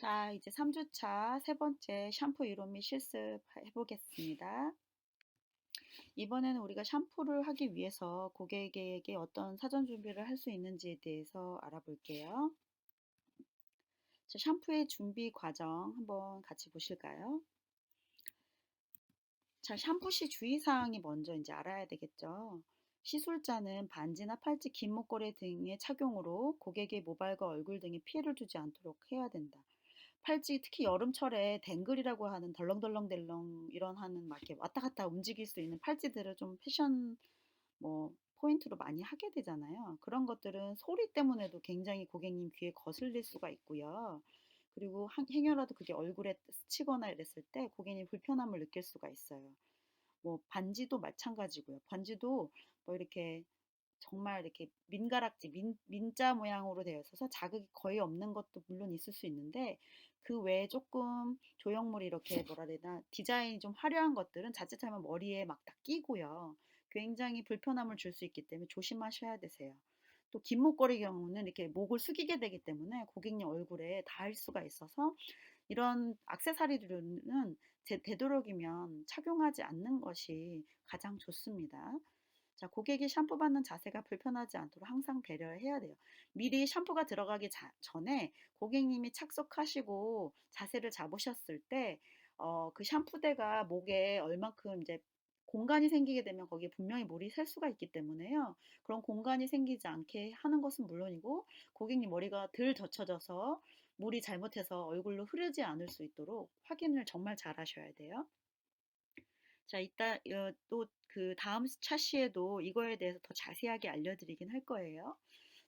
자, 이제 3주차 세 번째 샴푸 이론 및 실습 해보겠습니다. 이번에는 우리가 샴푸를 하기 위해서 고객에게 어떤 사전 준비를 할 수 있는지에 대해서 알아볼게요. 자, 샴푸의 준비 과정 한번 같이 보실까요? 자, 샴푸 시 주의사항이 먼저 이제 알아야 되겠죠. 시술자는 반지나 팔찌, 긴 목걸이 등의 착용으로 고객의 모발과 얼굴 등에 피해를 주지 않도록 해야 된다. 팔찌 특히 여름철에 댕글이라고 하는 덜렁덜렁덜렁 이런 하는 막 이렇게 왔다 갔다 움직일 수 있는 팔찌들을 좀 패션 뭐 포인트로 많이 하게 되잖아요. 그런 것들은 소리 때문에도 굉장히 고객님 귀에 거슬릴 수가 있고요. 그리고 행여라도 그게 얼굴에 스치거나 이랬을 때 고객님 불편함을 느낄 수가 있어요. 뭐 반지도 마찬가지고요. 반지도 뭐 이렇게 정말 이렇게 민가락지, 민자 모양으로 되어 있어서 자극이 거의 없는 것도 물론 있을 수 있는데 그 외에 조금 조형물이 이렇게 뭐라 해야 되나 디자인이 좀 화려한 것들은 자칫하면 머리에 막 다 끼고요. 굉장히 불편함을 줄 수 있기 때문에 조심하셔야 되세요. 또 긴 목걸이 경우는 이렇게 목을 숙이게 되기 때문에 고객님 얼굴에 닿을 수가 있어서 이런 액세서리들은 되도록이면 착용하지 않는 것이 가장 좋습니다. 자, 고객이 샴푸 받는 자세가 불편하지 않도록 항상 배려를 해야 돼요. 미리 샴푸가 들어가기 전에 고객님이 착석하시고 자세를 잡으셨을 때, 그 샴푸대가 목에 얼만큼 이제 공간이 생기게 되면 거기에 분명히 물이 셀 수가 있기 때문에요. 그런 공간이 생기지 않게 하는 것은 물론이고, 고객님 머리가 덜 젖혀져서 물이 잘못해서 얼굴로 흐르지 않을 수 있도록 확인을 정말 잘 하셔야 돼요. 자, 이따 또 그 다음 차시에도 이거에 대해서 더 자세하게 알려드리긴 할 거예요.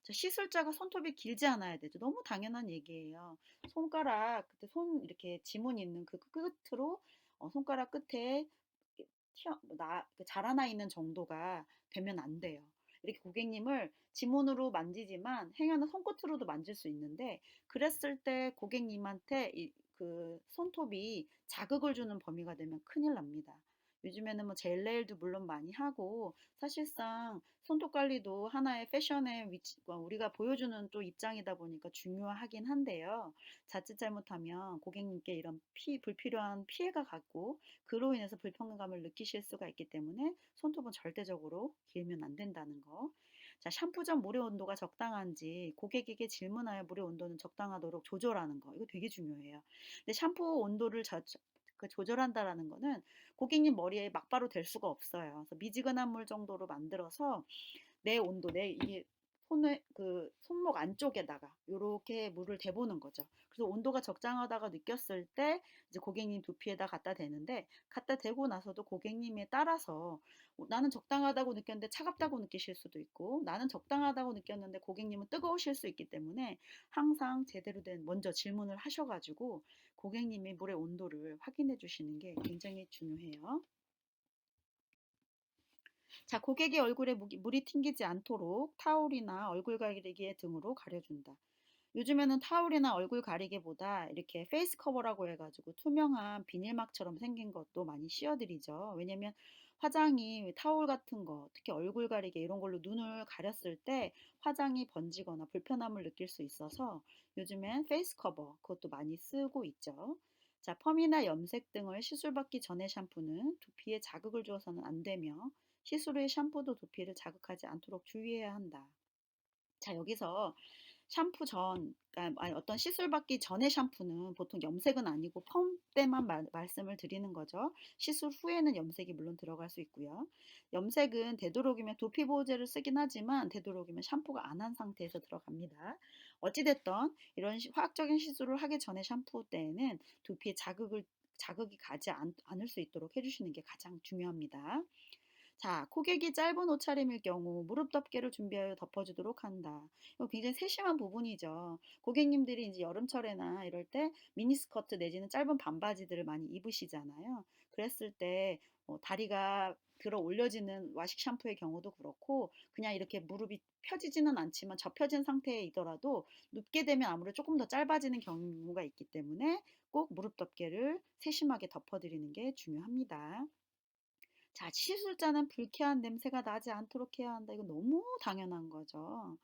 자, 시술자가 손톱이 길지 않아야 되죠. 너무 당연한 얘기예요. 손가락, 그때 손 이렇게 지문 있는 그 끝으로 손가락 끝에 자라나 있는 정도가 되면 안 돼요. 이렇게 고객님을 지문으로 만지지만 행여나 손끝으로도 만질 수 있는데 그랬을 때 고객님한테 그 손톱이 자극을 주는 범위가 되면 큰일 납니다. 요즘에는 뭐 젤 네일도 물론 많이 하고 사실상 손톱 관리도 하나의 패션의 위치, 우리가 보여주는 또 입장이다 보니까 중요하긴 한데요. 자칫 잘못하면 고객님께 이런 불필요한 피해가 가고 그로 인해서 불편감을 느끼실 수가 있기 때문에 손톱은 절대적으로 길면 안 된다는 거. 자, 샴푸 전 물의 온도가 적당한지 고객에게 질문하여 물의 온도는 적당하도록 조절하는 거. 이거 되게 중요해요. 근데 샴푸 온도를 조절한다라는 거는 고객님 머리에 막바로 될 수가 없어요. 그래서 미지근한 물 정도로 만들어서 내 온도, 내 이게 손에 그 손목 안쪽에다가 요렇게 물을 대보는 거죠. 그래서 온도가 적당하다고 느꼈을 때 이제 고객님 두피에다 갖다 대는데 갖다 대고 나서도 고객님에 따라서 나는 적당하다고 느꼈는데 차갑다고 느끼실 수도 있고 나는 적당하다고 느꼈는데 고객님은 뜨거우실 수 있기 때문에 항상 제대로 된 먼저 질문을 하셔가지고 고객님의 물의 온도를 확인해 주시는 게 굉장히 중요해요. 자, 고객의 얼굴에 물이 튕기지 않도록 타올이나 얼굴 가리개 등으로 가려준다. 요즘에는 타올이나 얼굴 가리개보다 이렇게 페이스 커버라고 해가지고 투명한 비닐막처럼 생긴 것도 많이 씌워드리죠. 왜냐면 화장이 타올 같은 거, 특히 얼굴 가리개 이런 걸로 눈을 가렸을 때 화장이 번지거나 불편함을 느낄 수 있어서 요즘엔 페이스 커버 그것도 많이 쓰고 있죠. 자, 펌이나 염색 등을 시술받기 전에 샴푸는 두피에 자극을 줘서는 안 되며 시술 후의 샴푸도 두피를 자극하지 않도록 주의해야 한다. 자, 여기서 샴푸 전, 그러니까 어떤 시술 받기 전에 샴푸는 보통 염색은 아니고 펌 때만 말씀을 드리는 거죠. 시술 후에는 염색이 물론 들어갈 수 있고요. 염색은 되도록이면 두피 보호제를 쓰긴 하지만 되도록이면 샴푸가 안 한 상태에서 들어갑니다. 어찌됐던 이런 화학적인 시술을 하기 전에 샴푸 때에는 두피에 자극이 가지 않을 수 있도록 해주시는 게 가장 중요합니다. 자, 고객이 짧은 옷차림일 경우 무릎 덮개를 준비하여 덮어주도록 한다. 이거 굉장히 세심한 부분이죠. 고객님들이 이제 여름철에나 이럴 때 미니스커트 내지는 짧은 반바지들을 많이 입으시잖아요. 그랬을 때 다리가 들어 올려지는 와식 샴푸의 경우도 그렇고 그냥 이렇게 무릎이 펴지지는 않지만 접혀진 상태이더라도 눕게 되면 아무래도 조금 더 짧아지는 경우가 있기 때문에 꼭 무릎 덮개를 세심하게 덮어드리는 게 중요합니다. 자, 시술자는 불쾌한 냄새가 나지 않도록 해야 한다. 이거 너무 당연한 거죠.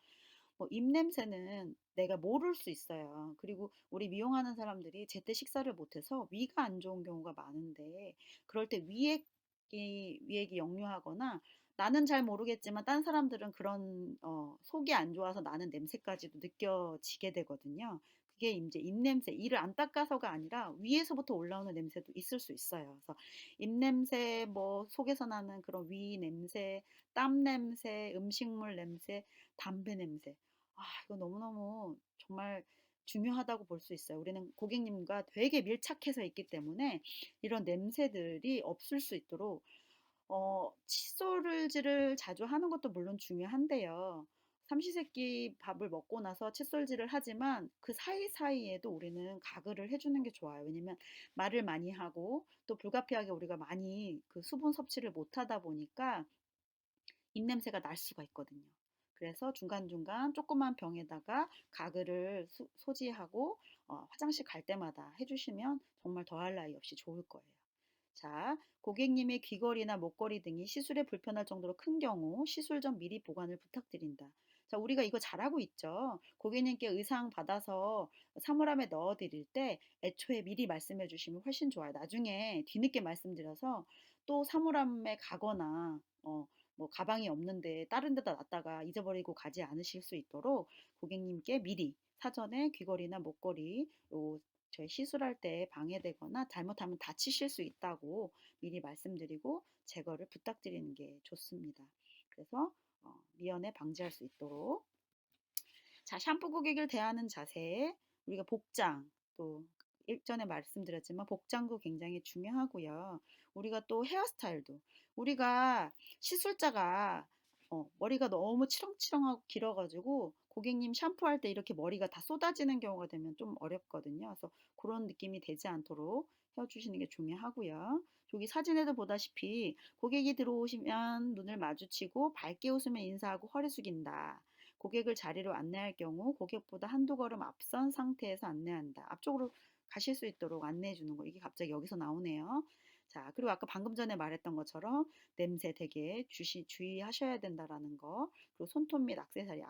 입냄새는 내가 모를 수 있어요. 그리고 우리 미용하는 사람들이 제때 식사를 못해서 위가 안 좋은 경우가 많은데 그럴 때 위액이 역류하거나 나는 잘 모르겠지만 딴 사람들은 그런 속이 안 좋아서 나는 냄새까지도 느껴지게 되거든요. 그게 이제 입냄새, 이를 안 닦아서가 아니라 위에서부터 올라오는 냄새도 있을 수 있어요. 그래서 입냄새, 뭐 속에서 나는 그런 위 냄새, 땀 냄새, 음식물 냄새, 담배 냄새. 이거 너무너무 정말 중요하다고 볼 수 있어요. 우리는 고객님과 되게 밀착해서 있기 때문에 이런 냄새들이 없을 수 있도록 칫솔질을 자주 하는 것도 물론 중요한데요. 삼시세끼 밥을 먹고 나서 칫솔질을 하지만 그 사이사이에도 우리는 가글을 해주는 게 좋아요. 왜냐면 말을 많이 하고 또 불가피하게 우리가 많이 그 수분 섭취를 못 하다 보니까 입냄새가 날 수가 있거든요. 그래서 중간중간 조그만 병에다가 가글을 소지하고 화장실 갈 때마다 해주시면 정말 더할 나위 없이 좋을 거예요. 자, 고객님의 귀걸이나 목걸이 등이 시술에 불편할 정도로 큰 경우 시술 전 미리 보관을 부탁드린다. 자, 우리가 이거 잘하고 있죠. 고객님께 의상 받아서 사물함에 넣어 드릴 때 애초에 미리 말씀해 주시면 훨씬 좋아요. 나중에 뒤늦게 말씀드려서 또 사물함에 가거나 뭐 가방이 없는데 다른 데다 놨다가 잊어버리고 가지 않으실 수 있도록 고객님께 미리 사전에 귀걸이나 목걸이 저희 시술할 때 방해되거나 잘못하면 다치실 수 있다고 미리 말씀드리고 제거를 부탁드리는 게 좋습니다. 그래서 미연에 방지할 수 있도록. 자, 샴푸 고객을 대하는 자세, 우리가 복장, 또 일전에 말씀드렸지만 복장도 굉장히 중요하고요. 우리가 또 헤어스타일도, 우리가 시술자가 머리가 너무 치렁치렁하고 길어가지고 고객님 샴푸할 때 이렇게 머리가 다 쏟아지는 경우가 되면 좀 어렵거든요. 그래서 그런 느낌이 되지 않도록 헤어주시는 게 중요하고요. 여기 사진에도 보다시피 고객이 들어오시면 눈을 마주치고 밝게 웃으며 인사하고 허리 숙인다. 고객을 자리로 안내할 경우 고객보다 한두 걸음 앞선 상태에서 안내한다. 앞쪽으로 가실 수 있도록 안내해 주는 거. 이게 갑자기 여기서 나오네요. 자, 그리고 아까 방금 전에 말했던 것처럼 냄새 되게 주의하셔야 된다라는 거. 그리고 손톱 및 액세서리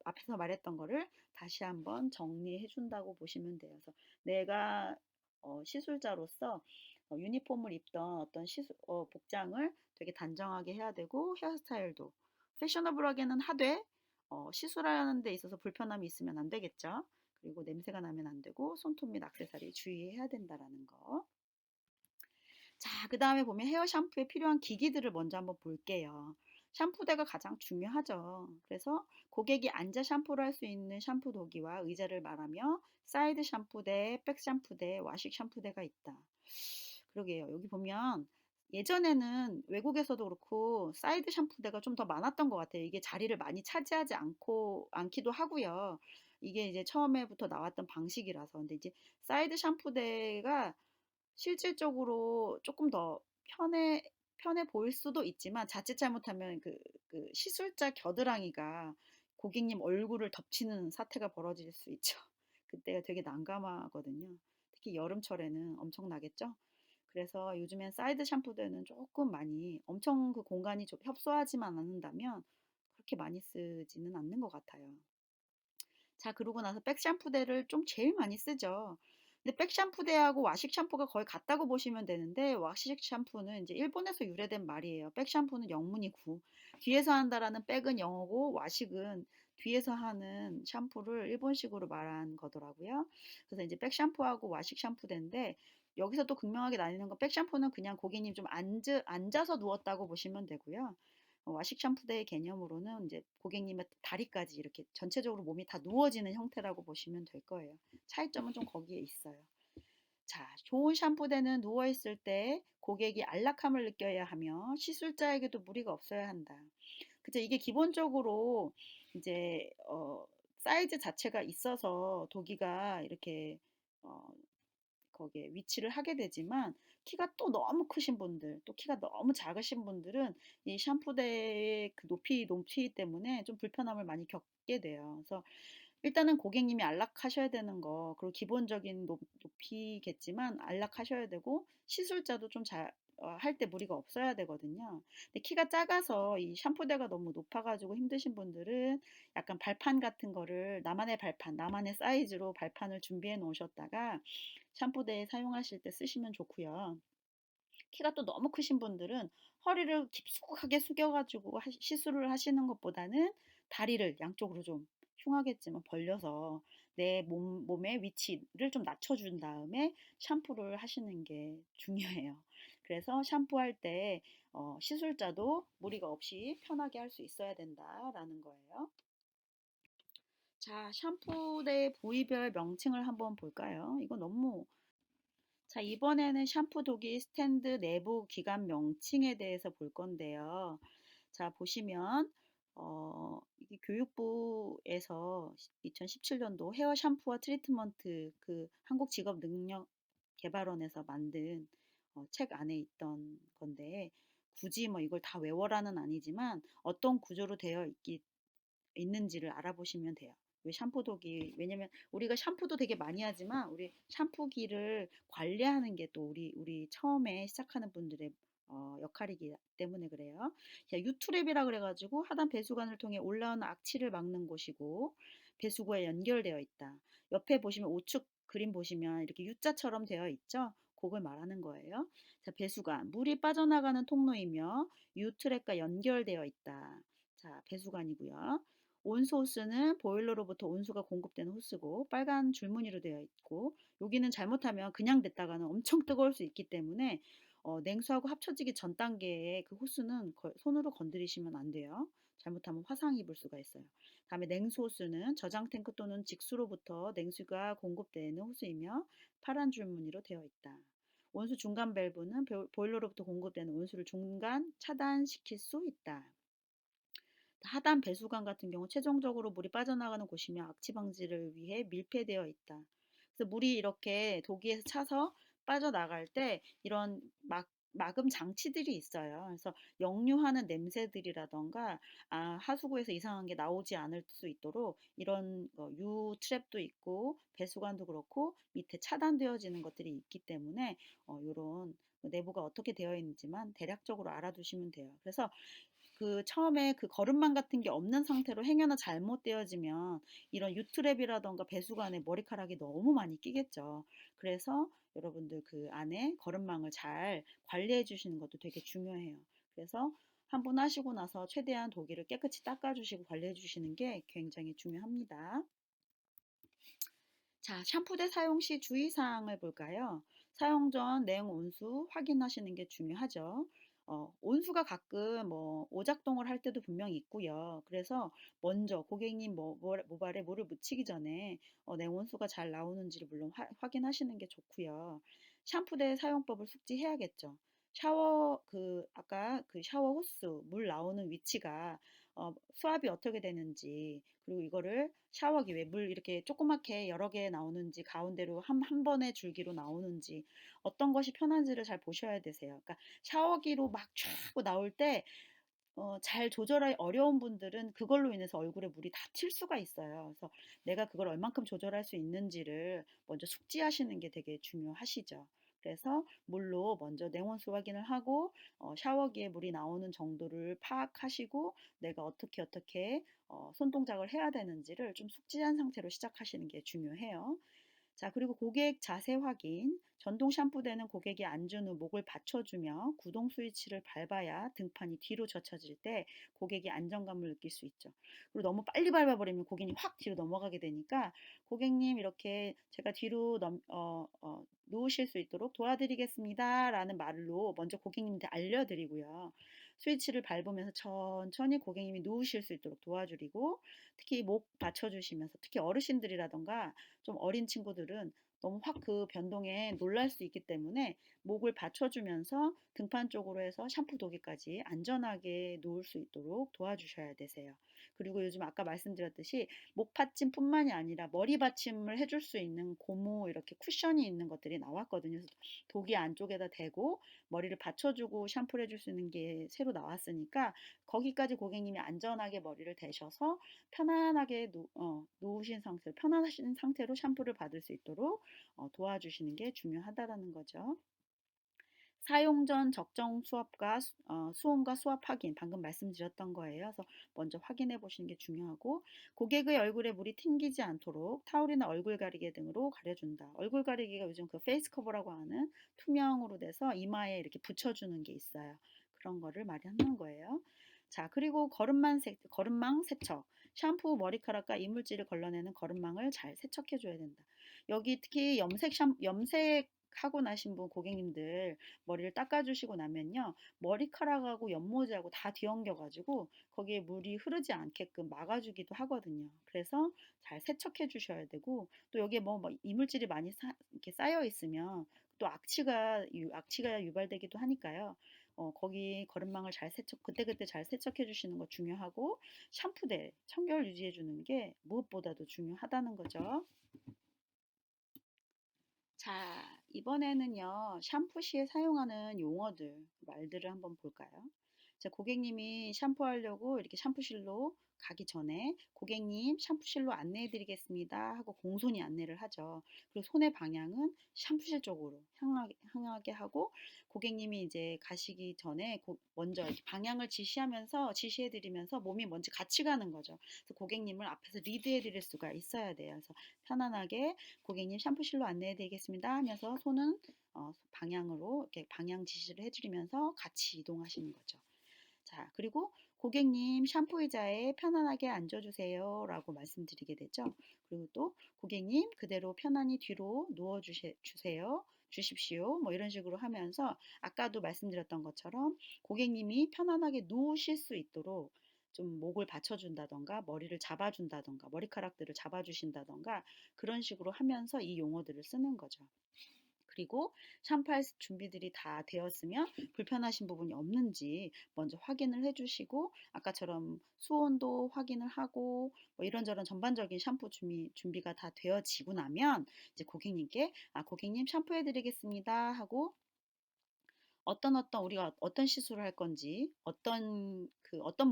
앞에서 말했던 거를 다시 한번 정리해 준다고 보시면 돼요. 그래서 내가 시술자로서 유니폼을 입던 어떤 복장을 되게 단정하게 해야 되고 헤어스타일도 패셔너블하게는 하되 시술하는 데 있어서 불편함이 있으면 안 되겠죠. 그리고 냄새가 나면 안 되고 손톱 및 액세서리 주의해야 된다라는 거. 자, 그 다음에 보면 헤어 샴푸에 필요한 기기들을 먼저 한번 볼게요. 샴푸대가 가장 중요하죠. 그래서 고객이 앉아 샴푸를 할 수 있는 샴푸 도기와 의자를 말하며 사이드 샴푸대, 백 샴푸대, 와식 샴푸대가 있다. 그러게요. 여기 보면 예전에는 외국에서도 그렇고 사이드 샴푸대가 좀 더 많았던 것 같아요. 이게 자리를 많이 차지하지 않기도 하고요. 이게 이제 처음에부터 나왔던 방식이라서. 근데 이제 사이드 샴푸대가 실질적으로 조금 더 편해 보일 수도 있지만 자칫 잘못하면 그 시술자 겨드랑이가 고객님 얼굴을 덮치는 사태가 벌어질 수 있죠. 그때가 되게 난감하거든요. 특히 여름철에는 엄청나겠죠. 그래서 요즘엔 사이드 샴푸대는 조금 많이 엄청 그 공간이 좀 협소하지만 않는다면 그렇게 많이 쓰지는 않는 것 같아요. 자, 그러고 나서 백 샴푸대를 좀 제일 많이 쓰죠. 근데 백 샴푸대하고 와식 샴푸가 거의 같다고 보시면 되는데 와식 샴푸는 이제 일본에서 유래된 말이에요. 백 샴푸는 영문이고 뒤에서 한다라는 백은 영어고 와식은 뒤에서 하는 샴푸를 일본식으로 말한 거더라고요. 그래서 이제 백 샴푸하고 와식 샴푸대인데 여기서 또 극명하게 나뉘는 건 백 샴푸는 그냥 고객님 좀 앉아서 누웠다고 보시면 되고요. 와식 샴푸대의 개념으로는 이제 고객님의 다리까지 이렇게 전체적으로 몸이 다 누워지는 형태라고 보시면 될 거예요. 차이점은 좀 거기에 있어요. 자, 좋은 샴푸대는 누워있을 때 고객이 안락함을 느껴야 하며 시술자에게도 무리가 없어야 한다. 그죠? 이게 기본적으로 이제 사이즈 자체가 있어서 도기가 이렇게 어, 거기에 위치를 하게 되지만 키가 또 너무 크신 분들, 또 키가 너무 작으신 분들은 이 샴푸대의 그 높이 때문에 좀 불편함을 많이 겪게 돼요. 그래서 일단은 고객님이 안락하셔야 되는 거, 그리고 기본적인 높이겠지만 안락하셔야 되고 시술자도 좀 할 때 무리가 없어야 되거든요. 근데 키가 작아서 이 샴푸대가 너무 높아가지고 힘드신 분들은 약간 발판 같은 거를 나만의 발판, 나만의 사이즈로 발판을 준비해 놓으셨다가 샴푸대에 사용하실 때 쓰시면 좋고요. 키가 또 너무 크신 분들은 허리를 깊숙하게 숙여가지고 시술을 하시는 것보다는 다리를 양쪽으로 좀 흉하겠지만 벌려서 내 몸의 위치를 좀 낮춰준 다음에 샴푸를 하시는 게 중요해요. 그래서 샴푸할 때 시술자도 무리가 없이 편하게 할 수 있어야 된다라는 거예요. 자, 샴푸의 부위별 명칭을 한번 볼까요? 이거 너무 자, 이번에는 샴푸 도기 스탠드 내부 기관 명칭에 대해서 볼 건데요. 자, 보시면 이게 교육부에서 2017년도 헤어 샴푸와 트리트먼트 그 한국직업능력개발원에서 만든 책 안에 있던 건데 굳이 뭐 이걸 다 외워라는 아니지만 어떤 구조로 되어 있는지를 알아보시면 돼요. 왜 샴푸도기 왜냐면 우리가 샴푸도 되게 많이 하지만 우리 샴푸기를 관리하는 게 또 우리 처음에 시작하는 분들의 역할이기 때문에 그래요. 자, 유투랩이라 그래가지고 하단 배수관을 통해 올라오는 악취를 막는 곳이고 배수구에 연결되어 있다. 옆에 보시면 우측 그림 보시면 이렇게 U자처럼 되어 있죠. 그걸 말하는 거예요. 자, 배수관 물이 빠져나가는 통로이며 유트랩과 연결되어 있다. 자, 배수관이고요. 온수 호스는 보일러로부터 온수가 공급되는 호스고 빨간 줄무늬로 되어 있고 여기는 잘못하면 그냥 됐다가는 엄청 뜨거울 수 있기 때문에 냉수하고 합쳐지기 전 단계에 그 호스는 손으로 건드리시면 안 돼요. 잘못하면 화상 입을 수가 있어요. 다음에 냉수 호스는 저장 탱크 또는 직수로부터 냉수가 공급되는 호스이며 파란 줄무늬로 되어 있다. 온수 중간 밸브는 보일러로부터 공급되는 온수를 중간 차단시킬 수 있다. 하단 배수관 같은 경우 최종적으로 물이 빠져나가는 곳이며 악취 방지를 위해 밀폐되어 있다. 그래서 물이 이렇게 도기에서 차서 빠져나갈 때 이런 막음 장치들이 있어요. 그래서 역류하는 냄새들이라던가 하수구에서 이상한 게 나오지 않을 수 있도록 이런 유 트랩도 있고 배수관도 그렇고 밑에 차단되어지는 것들이 있기 때문에 이런 내부가 어떻게 되어 있는지만 대략적으로 알아두시면 돼요. 그래서 그 처음에 그 거름망 같은 게 없는 상태로 행여나 잘못되어지면 이런 유트랩이라던가 배수관에 머리카락이 너무 많이 끼겠죠. 그래서 여러분들 그 안에 거름망을 잘 관리해 주시는 것도 되게 중요해요. 그래서 한 번 하시고 나서 최대한 도기를 깨끗이 닦아 주시고 관리해 주시는 게 굉장히 중요합니다. 자, 샴푸대 사용 시 주의사항을 볼까요? 사용 전 내용 온수 확인하시는 게 중요하죠. 온수가 가끔 오작동을 할 때도 분명히 있고요. 그래서 먼저 고객님 모발에 물을 묻히기 전에 내온수가 잘 나오는지를 물론 확인하시는 게 좋고요. 샴푸대 사용법을 숙지해야겠죠. 아까 그 샤워 호스 물 나오는 위치가 수압이 어떻게 되는지 그리고 이거를 샤워기 왜 물 이렇게 조그맣게 여러 개 나오는지 가운데로 한 번의 줄기로 나오는지 어떤 것이 편한지를 잘 보셔야 되세요. 그러니까 샤워기로 막 쫙 나올 때 잘 조절하기 어려운 분들은 그걸로 인해서 얼굴에 물이 다 튈 수가 있어요. 그래서 내가 그걸 얼만큼 조절할 수 있는지를 먼저 숙지하시는 게 되게 중요하시죠. 그래서 물로 먼저 냉온수 확인을 하고 샤워기에 물이 나오는 정도를 파악하시고 내가 어떻게 손동작을 해야 되는지를 좀 숙지한 상태로 시작하시는 게 중요해요. 자, 그리고 고객 자세 확인. 전동 샴푸대는 고객이 앉은 후 목을 받쳐주며 구동 스위치를 밟아야 등판이 뒤로 젖혀질 때 고객이 안정감을 느낄 수 있죠. 그리고 너무 빨리 밟아버리면 고객이 확 뒤로 넘어가게 되니까 고객님 이렇게 제가 뒤로 누우실 수 있도록 도와드리겠습니다. 라는 말로 먼저 고객님한테 알려드리고요. 스위치를 밟으면서 천천히 고객님이 누우실 수 있도록 도와드리고 특히 목 받쳐주시면서 특히 어르신들이라던가 좀 어린 친구들은 너무 확 그 변동에 놀랄 수 있기 때문에 목을 받쳐주면서 등판 쪽으로 해서 샴푸 도기까지 안전하게 놓을 수 있도록 도와주셔야 되세요. 그리고 요즘 아까 말씀드렸듯이 목 받침뿐만이 아니라 머리 받침을 해줄 수 있는 고무 이렇게 쿠션이 있는 것들이 나왔거든요. 그래서 도기 안쪽에다 대고 머리를 받쳐주고 샴푸를 해줄 수 있는 게 새로 나왔으니까 거기까지 고객님이 안전하게 머리를 대셔서 편안하게 누우신 상태로 편안하신 상태로 샴푸를 받을 수 있도록 도와주시는 게 중요하다라는 거죠. 사용 전 적정 수압과 수온과 수압 확인 방금 말씀드렸던 거예요. 그래서 먼저 확인해 보시는 게 중요하고 고객의 얼굴에 물이 튕기지 않도록 타올이나 얼굴 가리개 등으로 가려준다. 얼굴 가리개가 요즘 그 페이스 커버라고 하는 투명으로 돼서 이마에 이렇게 붙여주는 게 있어요. 그런 거를 말하는 거예요. 자, 그리고 거름망 세척. 샴푸, 머리카락과 이물질을 걸러내는 거름망을 잘 세척해 줘야 된다. 여기 특히 염색하고 나신 분 고객님들 머리를 닦아주시고 나면요. 머리카락하고 연모지하고 다 뒤엉겨가지고 거기에 물이 흐르지 않게끔 막아주기도 하거든요. 그래서 잘 세척해 주셔야 되고 또 여기에 뭐 이물질이 많이 이렇게 쌓여 있으면 또 악취가 유발되기도 하니까요. 거기 거름망을 잘 그때그때 잘 세척해 주시는 거 중요하고 샴푸대 청결 유지해 주는 게 무엇보다도 중요하다는 거죠. 자, 이번에는요, 샴푸 시에 사용하는 용어들, 말들을 한번 볼까요? 자, 고객님이 샴푸하려고 이렇게 샴푸실로 가기 전에 고객님 샴푸실로 안내해 드리겠습니다 하고 공손히 안내를 하죠. 그리고 손의 방향은 샴푸실 쪽으로 향하게 하고 고객님이 이제 가시기 전에 먼저 이렇게 방향을 지시해 드리면서 몸이 먼저 같이 가는 거죠. 그래서 고객님을 앞에서 리드해 드릴 수가 있어야 돼요. 그래서 편안하게 고객님 샴푸실로 안내해 드리겠습니다 하면서 손은 방향으로 이렇게 방향 지시를 해드리면서 같이 이동하시는 거죠. 자, 그리고 고객님 샴푸 의자에 편안하게 앉아주세요 라고 말씀드리게 되죠. 그리고 또 고객님 그대로 편안히 뒤로 주십시오. 뭐 이런 식으로 하면서 아까도 말씀드렸던 것처럼 고객님이 편안하게 누우실 수 있도록 좀 목을 받쳐준다던가 머리를 잡아준다던가 머리카락들을 잡아주신다던가 그런 식으로 하면서 이 용어들을 쓰는 거죠. 그리고 샴푸할 준비들이 다 되었으면 불편하신 부분이 없는지 먼저 확인을 해주시고 아까처럼 수온도 확인을 하고 뭐 이런저런 전반적인 샴푸 준비가 다 되어지고 나면 이제 고객님께 고객님 샴푸해 드리겠습니다 하고 우리가 어떤 시술을 할 건지, 어떤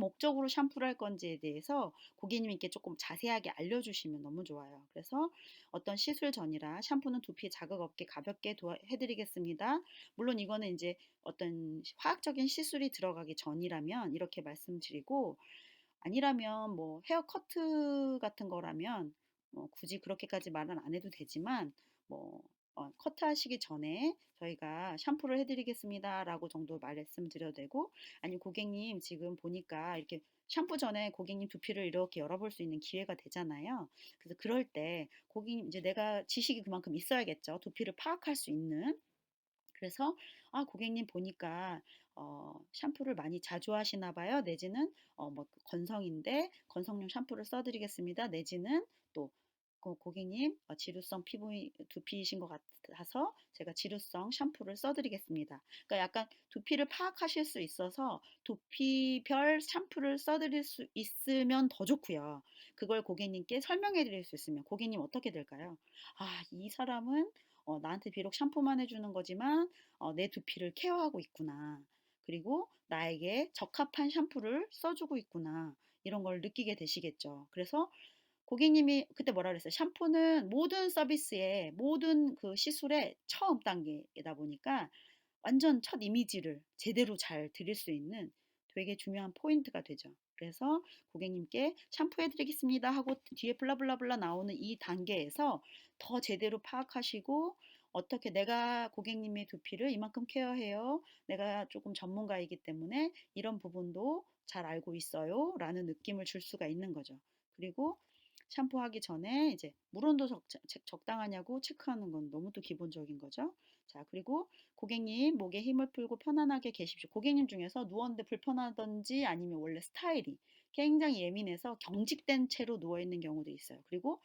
목적으로 샴푸를 할 건지에 대해서 고객님께 조금 자세하게 알려주시면 너무 좋아요. 그래서 어떤 시술 전이라 샴푸는 두피 자극 없게 가볍게 해드리겠습니다. 물론 이거는 이제 어떤 화학적인 시술이 들어가기 전이라면 이렇게 말씀드리고, 아니라면 뭐 헤어 커트 같은 거라면 굳이 그렇게까지 말은 안 해도 되지만 뭐 커트 하시기 전에 저희가 샴푸를 해드리겠습니다 라고 정도 말씀드려도 되고 아니 고객님 지금 보니까 이렇게 샴푸 전에 고객님 두피를 이렇게 열어볼 수 있는 기회가 되잖아요. 그래서 그럴 때 고객님 이제 내가 지식이 그만큼 있어야겠죠. 두피를 파악할 수 있는. 그래서 고객님 보니까 샴푸를 많이 자주 하시나 봐요. 내지는 뭐 건성인데 건성용 샴푸를 써드리겠습니다. 내지는 또 고객님 지루성 두피이신 것 같아서 제가 지루성 샴푸를 써드리겠습니다. 그러니까 약간 두피를 파악하실 수 있어서 두피별 샴푸를 써드릴 수 있으면 더 좋고요. 그걸 고객님께 설명해 드릴 수 있으면 고객님 어떻게 될까요? 이 사람은 나한테 비록 샴푸만 해주는 거지만 내 두피를 케어하고 있구나. 그리고 나에게 적합한 샴푸를 써주고 있구나. 이런 걸 느끼게 되시겠죠. 그래서 고객님이 그때 뭐라 그랬어요? 샴푸는 모든 서비스의 모든 그 시술의 처음 단계이다 보니까 완전 첫 이미지를 제대로 잘 드릴 수 있는 되게 중요한 포인트가 되죠. 그래서 고객님께 샴푸해 드리겠습니다 하고 뒤에 블라블라블라 나오는 이 단계에서 더 제대로 파악하시고 어떻게 내가 고객님의 두피를 이만큼 케어해요. 내가 조금 전문가이기 때문에 이런 부분도 잘 알고 있어요. 라는 느낌을 줄 수가 있는 거죠. 그리고 샴푸하기 전에 이제 물 온도 적당하냐고 체크하는 건 너무 또 기본적인 거죠. 자, 그리고 고객님 목에 힘을 풀고 편안하게 계십시오. 고객님 중에서 누웠는데 불편하던지 아니면 원래 스타일이 굉장히 예민해서 경직된 채로 누워 있는 경우도 있어요. 그리고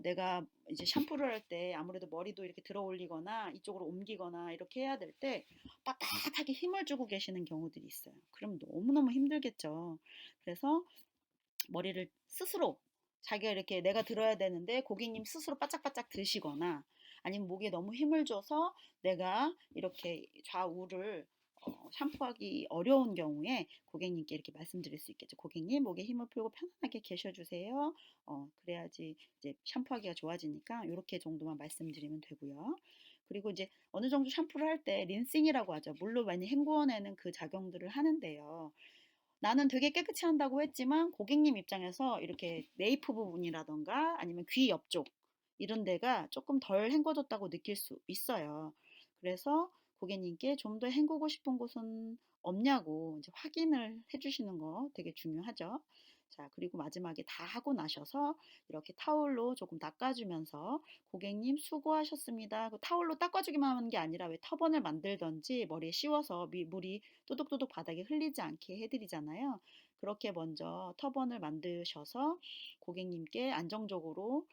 내가 이제 샴푸를 할 때 아무래도 머리도 이렇게 들어 올리거나 이쪽으로 옮기거나 이렇게 해야 될 때 빳빳하게 힘을 주고 계시는 경우들이 있어요. 그럼 너무너무 힘들겠죠. 그래서 머리를 스스로 자기가 이렇게 내가 들어야 되는데 고객님 스스로 바짝바짝 드시거나 아니면 목에 너무 힘을 줘서 내가 이렇게 좌우를 샴푸하기 어려운 경우에 고객님께 이렇게 말씀드릴 수 있겠죠. 고객님 목에 힘을 풀고 편안하게 계셔주세요. 그래야지 이제 샴푸하기가 좋아지니까 이렇게 정도만 말씀드리면 되고요. 그리고 이제 어느 정도 샴푸를 할 때 린싱이라고 하죠. 물로 많이 헹구어내는 그 작용들을 하는데요. 나는 되게 깨끗이 한다고 했지만 고객님 입장에서 이렇게 네이프 부분이라던가 아니면 귀 옆쪽 이런 데가 조금 덜 헹궈졌다고 느낄 수 있어요. 그래서 고객님께 좀 더 헹구고 싶은 곳은 없냐고 이제 확인을 해주시는 거 되게 중요하죠. 자, 그리고 마지막에 다 하고 나셔서 이렇게 타올로 조금 닦아주면서 고객님 수고하셨습니다. 그 타올로 닦아주기만 하는 게 아니라 왜 터번을 만들던지 머리에 씌워서 물이 또독또독 바닥에 흘리지 않게 해드리잖아요. 그렇게 먼저 터번을 만드셔서 고객님께 안정적으로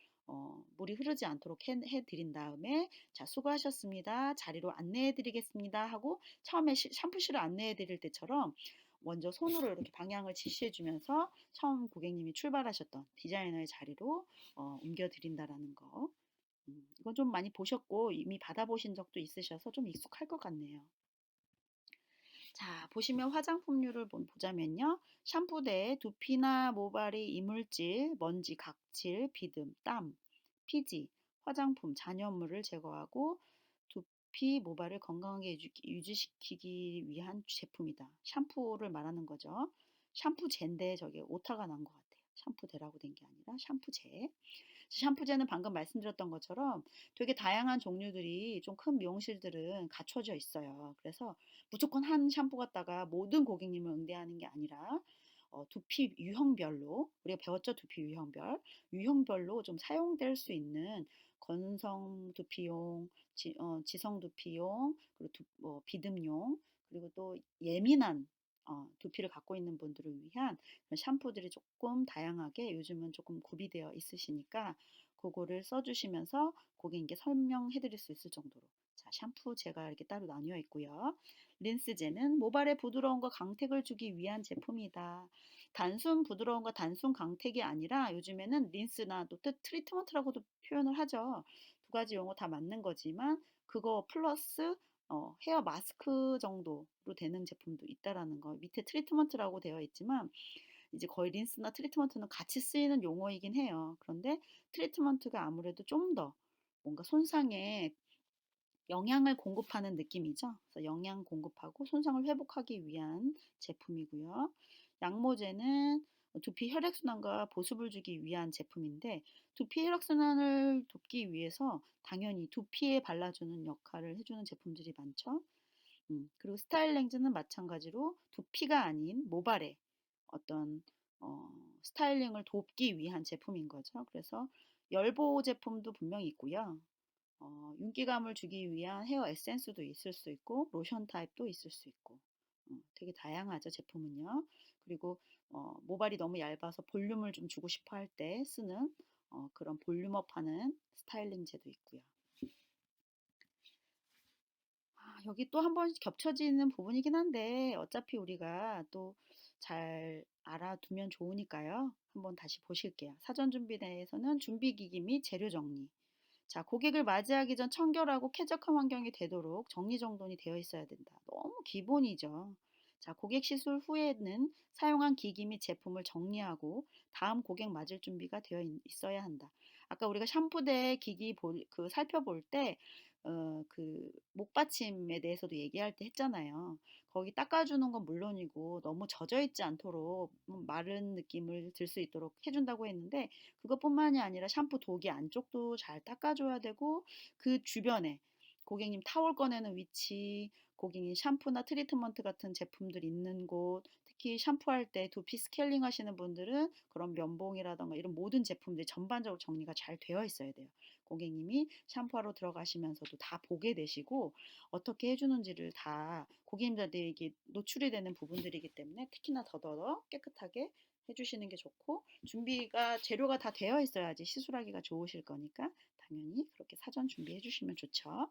물이 흐르지 않도록 해드린 다음에 자, 수고하셨습니다. 자리로 안내해 드리겠습니다 하고 처음에 샴푸실을 안내해 드릴 때처럼 먼저 손으로 이렇게 방향을 지시해 주면서 처음 고객님이 출발하셨던 디자이너의 자리로 옮겨 드린다라는 거. 이건 좀 많이 보셨고 이미 받아보신 적도 있으셔서 좀 익숙할 것 같네요. 자, 보시면 화장품류를 보자면요. 샴푸대에 두피나 모발의 이물질, 먼지, 각질, 비듬, 땀, 피지, 화장품, 잔여물을 제거하고 두피, 모발을 건강하게 유지시키기 위한 제품이다. 샴푸를 말하는 거죠. 샴푸제인데 저게 오타가 난 것 같아요. 샴푸대라고 된 게 아니라 샴푸제. 샴푸제는 방금 말씀드렸던 것처럼 되게 다양한 종류들이 좀 큰 미용실들은 갖춰져 있어요. 그래서 무조건 한 샴푸 갖다가 모든 고객님을 응대하는 게 아니라 두피 유형별로 우리가 배웠죠? 두피 유형별. 유형별로 좀 사용될 수 있는 건성 두피용, 지성 두피용, 그리고 비듬용, 그리고 또 예민한 두피를 갖고 있는 분들을 위한 샴푸들이 조금 다양하게 요즘은 조금 구비되어 있으시니까 그거를 써주시면서 고객님께 설명해 드릴 수 있을 정도로 자, 샴푸제가 이렇게 따로 나뉘어 있고요. 린스제는 모발의 부드러움과 강택을 주기 위한 제품이다. 단순 부드러움과 단순 강택이 아니라 요즘에는 린스나 또 트리트먼트라고도 표현을 하죠. 두 가지 용어 다 맞는 거지만 그거 플러스 헤어 마스크 정도로 되는 제품도 있다라는 거. 밑에 트리트먼트라고 되어 있지만 이제 거의 린스나 트리트먼트는 같이 쓰이는 용어이긴 해요. 그런데 트리트먼트가 아무래도 좀 더 뭔가 손상에 영양을 공급하는 느낌이죠. 그래서 영양 공급하고 손상을 회복하기 위한 제품이고요. 양모제는 두피 혈액순환과 보습을 주기 위한 제품인데 두피 혈액순환을 돕기 위해서 당연히 두피에 발라주는 역할을 해주는 제품들이 많죠. 그리고 스타일렌즈는 마찬가지로 두피가 아닌 모발에 어떤 스타일링을 돕기 위한 제품인 거죠. 그래서 열보호 제품도 분명히 있고요. 윤기감을 주기 위한 헤어 에센스도 있을 수 있고 로션 타입도 있을 수 있고 되게 다양하죠 제품은요. 그리고 모발이 너무 얇아서 볼륨을 좀 주고 싶어 할 때 쓰는 그런 볼륨업하는 스타일링제도 있고요. 여기 또 한 번 겹쳐지는 부분이긴 한데 어차피 우리가 또 잘 알아두면 좋으니까요. 한번 다시 보실게요. 사전 준비대에서는 준비기기 및 재료 정리. 자, 고객을 맞이하기 전 청결하고 쾌적한 환경이 되도록 정리정돈이 되어 있어야 된다. 너무 기본이죠. 자, 고객 시술 후에는 사용한 기기 및 제품을 정리하고 다음 고객 맞을 준비가 되어 있어야 한다. 아까 우리가 샴푸대 기기 살펴볼 때, 그 목받침에 대해서도 얘기할 때 했잖아요. 거기 닦아주는 건 물론이고 너무 젖어 있지 않도록 마른 느낌을 들 수 있도록 해준다고 했는데 그것뿐만이 아니라 샴푸 도기 안쪽도 잘 닦아줘야 되고 그 주변에 고객님 타월 꺼내는 위치, 고객님 샴푸나 트리트먼트 같은 제품들 있는 곳, 특히 샴푸할 때 두피 스케일링 하시는 분들은 그런 면봉이라던가 이런 모든 제품들이 전반적으로 정리가 잘 되어 있어야 돼요. 고객님이 샴푸하러 들어가시면서도 다 보게 되시고 어떻게 해주는지를 다 고객님들에게 노출이 되는 부분들이기 때문에 특히나 더더더 깨끗하게 해주시는 게 좋고 준비가 재료가 다 되어 있어야지 시술하기가 좋으실 거니까 당연히 그렇게 사전 준비해 주시면 좋죠.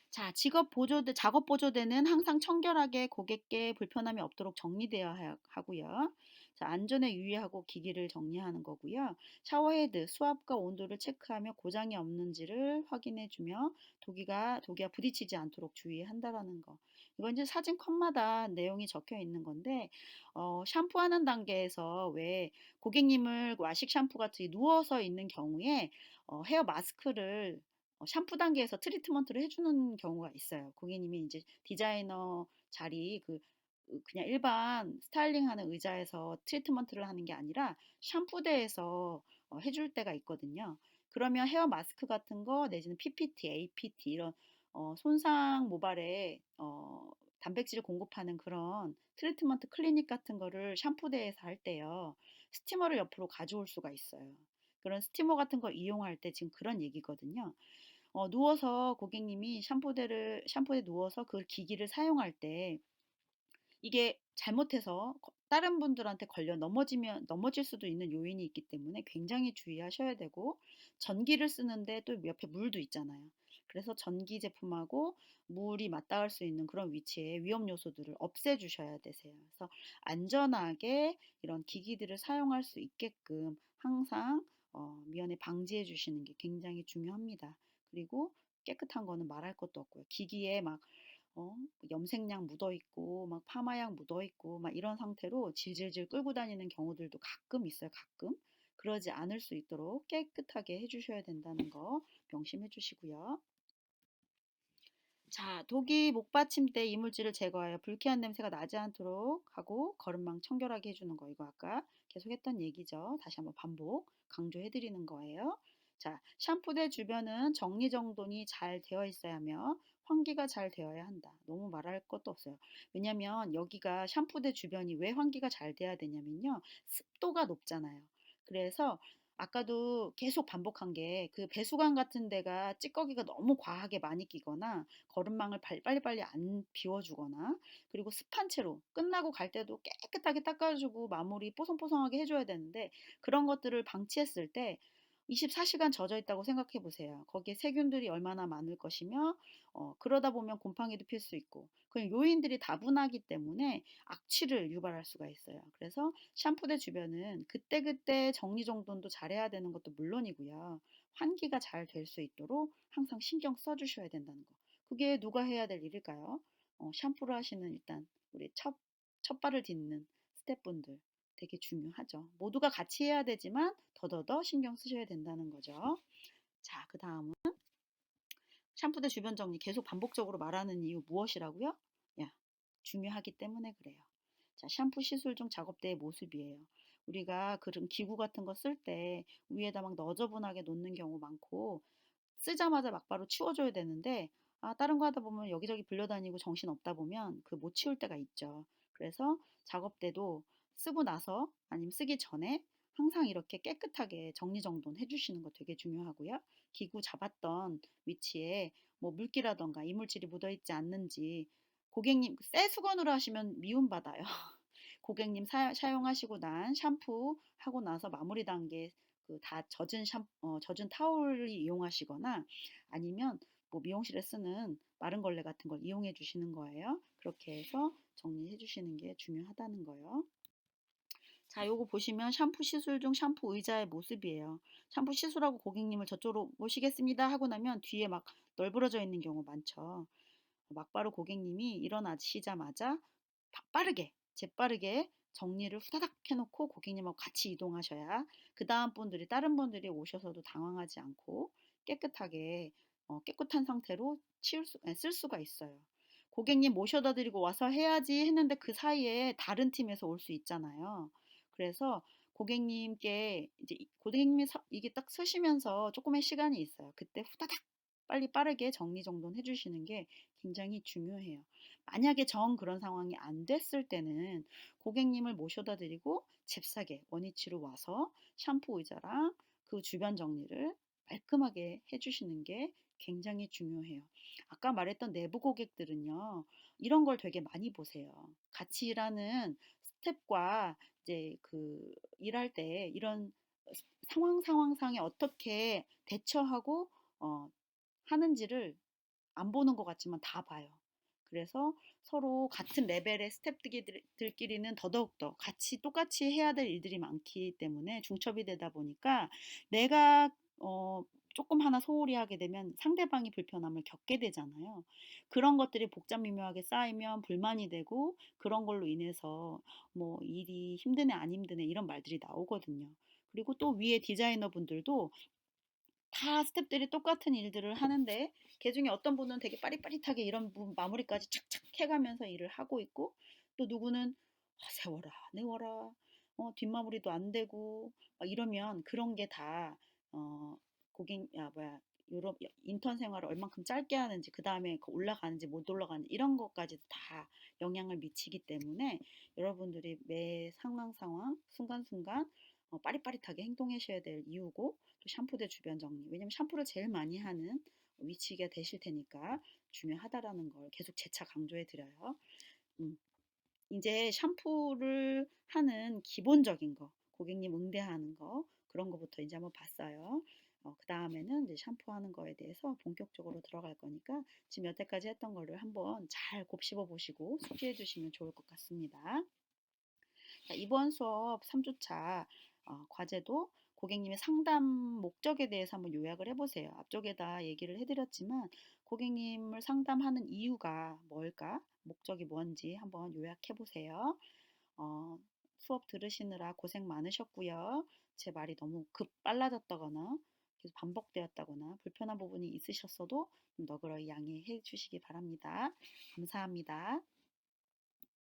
자, 작업 보조대는 항상 청결하게 고객께 불편함이 없도록 정리되어야 하고요. 자, 안전에 유의하고 기기를 정리하는 거고요. 샤워헤드, 수압과 온도를 체크하며 고장이 없는지를 확인해주며 도기와 부딪히지 않도록 주의한다라는 거. 이건 이제 사진 컷마다 내용이 적혀 있는 건데, 샴푸하는 단계에서 왜 고객님을 와식 샴푸 같이 누워서 있는 경우에 헤어 마스크를 샴푸 단계에서 트리트먼트를 해주는 경우가 있어요. 고객님이 이제 디자이너 자리 그냥 일반 스타일링하는 의자에서 트리트먼트를 하는 게 아니라 샴푸대에서 해줄 때가 있거든요. 그러면 헤어 마스크 같은 거 내지는 PPT, APT 이런 손상 모발에 단백질을 공급하는 그런 트리트먼트 클리닉 같은 거를 샴푸대에서 할 때요. 스티머를 옆으로 가져올 수가 있어요. 그런 스티머 같은 걸 이용할 때 지금 그런 얘기거든요. 누워서 고객님이 샴푸대에 누워서 그 기기를 사용할 때 이게 잘못해서 다른 분들한테 걸려 넘어질 수도 있는 요인이 있기 때문에 굉장히 주의하셔야 되고 전기를 쓰는데 또 옆에 물도 있잖아요. 그래서 전기 제품하고 물이 맞닿을 수 있는 그런 위치에 위험 요소들을 없애 주셔야 되세요. 그래서 안전하게 이런 기기들을 사용할 수 있게끔 항상 미연에 방지해 주시는 게 굉장히 중요합니다. 그리고 깨끗한 거는 말할 것도 없고요. 기기에 막 염색약 묻어 있고 막 파마약 묻어 있고 막 이런 상태로 질질질 끌고 다니는 경우들도 가끔 있어요. 가끔. 그러지 않을 수 있도록 깨끗하게 해주셔야 된다는 거 명심해 주시고요. 자, 독이 목받침대 이물질을 제거하여 불쾌한 냄새가 나지 않도록 하고 거름망 청결하게 해주는 거. 이거 아까 계속 했던 얘기죠. 다시 한번 반복 강조해 드리는 거예요. 자, 샴푸대 주변은 정리정돈이 잘 되어 있어야 하며 환기가 잘 되어야 한다. 너무 말할 것도 없어요. 왜냐면 여기가 샴푸대 주변이 왜 환기가 잘 돼야 되냐면요. 습도가 높잖아요. 그래서 아까도 계속 반복한 게 그 배수관 같은 데가 찌꺼기가 너무 과하게 많이 끼거나 거름망을 빨리빨리 안 비워주거나 그리고 습한 채로 끝나고 갈 때도 깨끗하게 닦아주고 마무리 뽀송뽀송하게 해줘야 되는데 그런 것들을 방치했을 때 24시간 젖어 있다고 생각해 보세요. 거기에 세균들이 얼마나 많을 것이며 그러다 보면 곰팡이도 필 수 있고 그 요인들이 다분하기 때문에 악취를 유발할 수가 있어요. 그래서 샴푸대 주변은 그때그때 정리정돈도 잘해야 되는 것도 물론이고요. 환기가 잘 될 수 있도록 항상 신경 써주셔야 된다는 거. 그게 누가 해야 될 일일까요? 샴푸를 하시는 일단 우리 첫 발을 딛는 스태프분들 되게 중요하죠. 모두가 같이 해야 되지만 더더더 신경 쓰셔야 된다는 거죠. 자, 그 다음은 샴푸대 주변 정리 계속 반복적으로 말하는 이유 무엇이라고요? 야, 중요하기 때문에 그래요. 자, 샴푸 시술 중 작업대의 모습이에요. 우리가 그런 기구 같은 거 쓸 때 위에다 막 너저분하게 놓는 경우 많고 쓰자마자 막바로 치워줘야 되는데 다른 거 하다 보면 여기저기 불려다니고 정신 없다 보면 그 못 치울 때가 있죠. 그래서 작업 때도 쓰고 나서 아니면 쓰기 전에 항상 이렇게 깨끗하게 정리정돈 해주시는 거 되게 중요하고요. 기구 잡았던 위치에 뭐 물기라던가 이물질이 묻어있지 않는지 고객님 새 수건으로 하시면 미움받아요. 고객님 사용하시고 난 샴푸 하고 나서 마무리 단계 그 다 젖은 타올을 이용하시거나 아니면 뭐 미용실에 쓰는 마른 걸레 같은 걸 이용해 주시는 거예요. 그렇게 해서 정리해 주시는 게 중요하다는 거예요. 자, 요거 보시면 샴푸 시술 중 샴푸 의자의 모습이에요. 샴푸 시술하고 고객님을 저쪽으로 모시겠습니다 하고 나면 뒤에 막 널브러져 있는 경우 많죠. 막바로 고객님이 일어나시자마자 빠르게 재빠르게 정리를 후다닥 해놓고 고객님하고 같이 이동하셔야 그 다음 분들이 다른 분들이 오셔서도 당황하지 않고 깨끗하게 깨끗한 상태로 쓸 수가 있어요. 고객님 모셔다 드리고 와서 해야지 했는데 그 사이에 다른 팀에서 올 수 있잖아요. 그래서 고객님께 이제 고객님이 이게 딱 쓰시면서 조금의 시간이 있어요. 그때 후다닥 빨리 빠르게 정리정돈 해주시는 게 굉장히 중요해요. 만약에 정 그런 상황이 안 됐을 때는 고객님을 모셔다 드리고 잽싸게 원위치로 와서 샴푸 의자랑 그 주변 정리를 깔끔하게 해주시는 게 굉장히 중요해요. 아까 말했던 내부 고객들은요, 이런 걸 되게 많이 보세요. 같이 일하는 스텝과 이제 그 일할 때 이런 상황상에 어떻게 대처하고 어, 하는지를 안 보는 것 같지만 다 봐요. 그래서 서로 같은 레벨의 스태프들끼리는 더더욱더 같이 똑같이 해야 될 일들이 많기 때문에 중첩이 되다 보니까 내가 조금 하나 소홀히 하게 되면 상대방이 불편함을 겪게 되잖아요. 그런 것들이 복잡 미묘하게 쌓이면 불만이 되고 그런 걸로 인해서 뭐 일이 힘드네 안 힘드네 이런 말들이 나오거든요. 그리고 또 위에 디자이너 분들도 다 스태프들이 똑같은 일들을 하는데 그중에 어떤 분은 되게 빠릿빠릿하게 이런 부분 마무리까지 착착 해가면서 일을 하고 있고 또 누구는 세워라 내워라 뒷마무리도 안 되고 막 이러면 그런 게 다 고객 뭐야 유럽 인턴 생활을 얼만큼 짧게 하는지 그 다음에 올라가는지 못 올라가는지 이런 것까지도 다 영향을 미치기 때문에 여러분들이 매 상황 순간순간 빠릿빠릿하게 행동하셔야 될 이유고 또 샴푸대 주변 정리. 왜냐면 샴푸를 제일 많이 하는 위치가 되실 테니까 중요하다라는 걸 계속 재차 강조해 드려요. 음, 이제 샴푸를 하는 기본적인 거, 고객님 응대하는 거, 그런 거부터 이제 한번 봤어요. 그 다음에는 이제 샴푸하는 거에 대해서 본격적으로 들어갈 거니까 지금 여태까지 했던 거를 한번 잘 곱씹어 보시고 숙지해 주시면 좋을 것 같습니다. 자, 이번 수업 3주차 과제도 고객님의 상담 목적에 대해서 한번 요약을 해보세요. 앞쪽에다 얘기를 해드렸지만 고객님을 상담하는 이유가 뭘까? 목적이 뭔지 한번 요약해보세요. 수업 들으시느라 고생 많으셨고요. 제 말이 너무 빨라졌다거나 계속 반복되었다거나 불편한 부분이 있으셨어도 너그러이 양해해 주시기 바랍니다. 감사합니다.